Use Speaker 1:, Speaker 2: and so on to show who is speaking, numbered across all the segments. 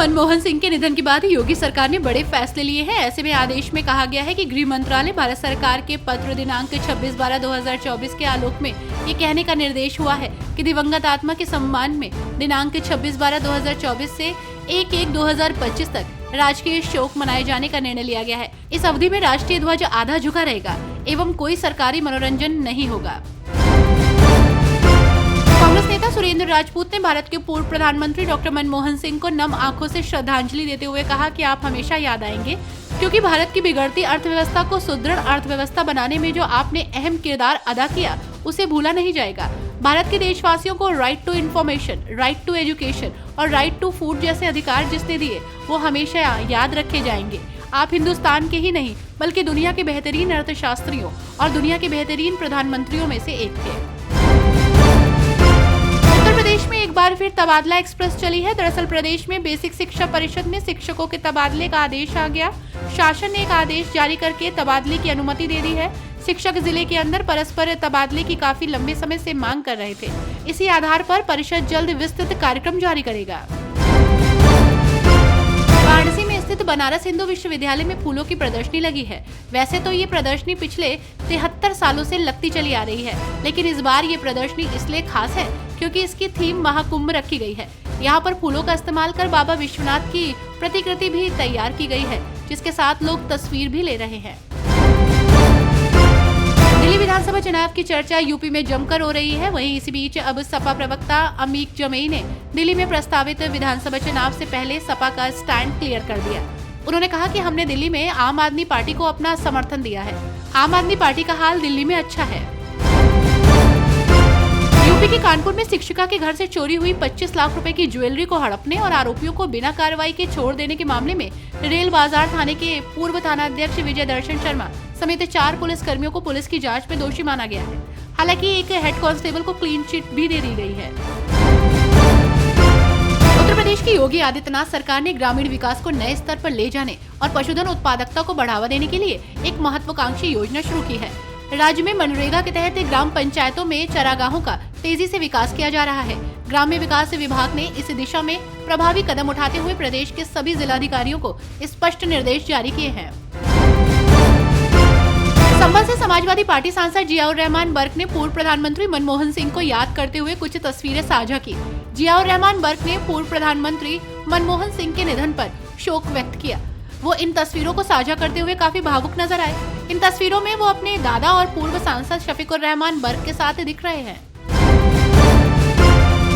Speaker 1: मनमोहन सिंह के निधन के बाद योगी सरकार ने बड़े फैसले लिए हैं। ऐसे में आदेश में कहा गया है कि गृह मंत्रालय भारत सरकार के पत्र दिनांक 26/12/2024 के आलोक में ये कहने का निर्देश हुआ है कि दिवंगत आत्मा के सम्मान में दिनांक 26/12/2024 से 1/1/2025 तक राजकीय शोक मनाए जाने का निर्णय लिया गया है। इस अवधि में राष्ट्रीय ध्वज आधा झुका रहेगा एवं कोई सरकारी मनोरंजन नहीं होगा। कांग्रेस नेता सुरेंद्र राजपूत ने भारत के पूर्व प्रधानमंत्री डॉक्टर मनमोहन सिंह को नम आंखों से श्रद्धांजलि देते हुए कहा कि आप हमेशा याद आएंगे, क्योंकि भारत की बिगड़ती अर्थव्यवस्था को सुदृढ़ अर्थव्यवस्था बनाने में जो आपने अहम किरदार अदा किया, उसे भूला नहीं जाएगा। भारत के देशवासियों को right to information, right to education और राइट टू फूड जैसे अधिकार जिसने दिए, वो हमेशा याद रखे जाएंगे। आप हिंदुस्तान के ही नहीं बल्कि दुनिया के बेहतरीन अर्थशास्त्रियों और दुनिया के बेहतरीन प्रधानमंत्रियों में से एक थे। उत्तर प्रदेश में एक बार फिर तबादला एक्सप्रेस चली है। दरअसल प्रदेश में बेसिक शिक्षा परिषद में शिक्षकों के तबादले का आदेश आ गया। शासन ने एक आदेश जारी करके तबादले की अनुमति दे दी है। शिक्षक जिले के अंदर परस्पर तबादले की काफी लंबे समय से मांग कर रहे थे। इसी आधार पर परिषद जल्द विस्तृत कार्यक्रम जारी करेगा। वाराणसी में स्थित बनारस हिंदू विश्वविद्यालय में फूलों की प्रदर्शनी लगी है। वैसे तो ये प्रदर्शनी पिछले 73 सालों से लगती चली आ रही है, लेकिन इस बार ये प्रदर्शनी इसलिए खास है क्योंकि इसकी थीम महाकुंभ रखी गई है। यहाँ पर फूलों का इस्तेमाल कर बाबा विश्वनाथ की प्रतिकृति भी तैयार की गई है, जिसके साथ लोग तस्वीर भी ले रहे हैं। दिल्ली विधानसभा चुनाव की चर्चा यूपी में जमकर हो रही है। वहीं इसी बीच अब सपा प्रवक्ता अमीक जमई ने दिल्ली में प्रस्तावित विधानसभा चुनाव से पहले सपा का स्टैंड क्लियर कर दिया। उन्होंने कहा कि हमने दिल्ली में आम आदमी पार्टी को अपना समर्थन दिया है। आम आदमी पार्टी का हाल दिल्ली में अच्छा है। यूपी के कानपुर में शिक्षिका के घर से चोरी हुई 25 लाख रुपए की ज्वेलरी को हड़पने और आरोपियों को बिना कार्रवाई के छोड़ देने के मामले में रेल बाजार थाने के पूर्व थानाध्यक्ष विजय दर्शन शर्मा समेत 4 पुलिस कर्मियों को पुलिस की जांच में दोषी माना गया है। हालांकि एक हेड कांस्टेबल को क्लीन चिट भी दे दी गई है। उत्तर प्रदेश की योगी आदित्यनाथ सरकार ने ग्रामीण विकास को नए स्तर पर ले जाने और पशुधन उत्पादकता को बढ़ावा देने के लिए एक महत्वाकांक्षी योजना शुरू की है। राज्य में मनरेगा के तहत ग्राम पंचायतों में चरागाहों का तेजी से विकास किया जा रहा है। ग्राम्य विकास विभाग ने इस दिशा में प्रभावी कदम उठाते हुए प्रदेश के सभी जिलाधिकारियों को स्पष्ट निर्देश जारी किए हैं। संभल से समाजवादी पार्टी सांसद जियाउर रहमान बर्क ने पूर्व प्रधानमंत्री मनमोहन सिंह को याद करते हुए कुछ तस्वीरें साझा की। जियाउर रहमान बर्क ने पूर्व प्रधानमंत्री मनमोहन सिंह के निधन पर शोक व्यक्त किया। वो इन तस्वीरों को साझा करते हुए काफी भावुक नजर आए। इन तस्वीरों में वो अपने दादा और पूर्व सांसद शफीकुर रहमान बर्क के साथ दिख रहे हैं।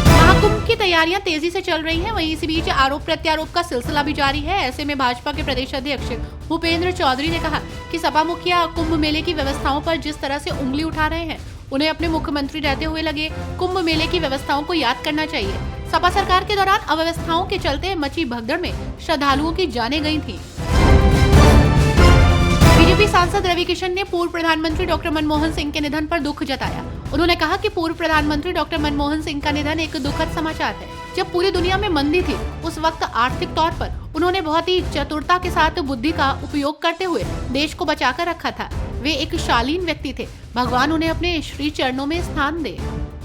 Speaker 1: महाकुंभ की तैयारियां तेजी से चल रही हैं। वहीं इसी बीच आरोप प्रत्यारोप का सिलसिला भी जारी है। ऐसे में भाजपा के प्रदेश अध्यक्ष भूपेंद्र चौधरी ने कहा कि सपा मुखिया कुंभ मेले की व्यवस्थाओं पर जिस तरह से उंगली उठा रहे हैं, उन्हें अपने मुख्यमंत्री रहते हुए लगे कुंभ मेले की व्यवस्थाओं को याद करना चाहिए। सपा सरकार के दौरान अव्यवस्थाओं के चलते मची भगदड़ में श्रद्धालुओं की जानें गई थी। बीजेपी सांसद रवि किशन ने पूर्व प्रधानमंत्री डॉक्टर मनमोहन सिंह के निधन पर दुख जताया। उन्होंने कहा कि पूर्व प्रधानमंत्री डॉक्टर मनमोहन सिंह का निधन एक दुखद समाचार है। जब पूरी दुनिया में मंदी थी, उस वक्त आर्थिक तौर पर उन्होंने बहुत ही चतुरता के साथ बुद्धि का उपयोग करते हुए देश को बचाकर रखा था। वे एक शालीन व्यक्ति थे। भगवान उन्हें अपने श्री चरणों में स्थान दे।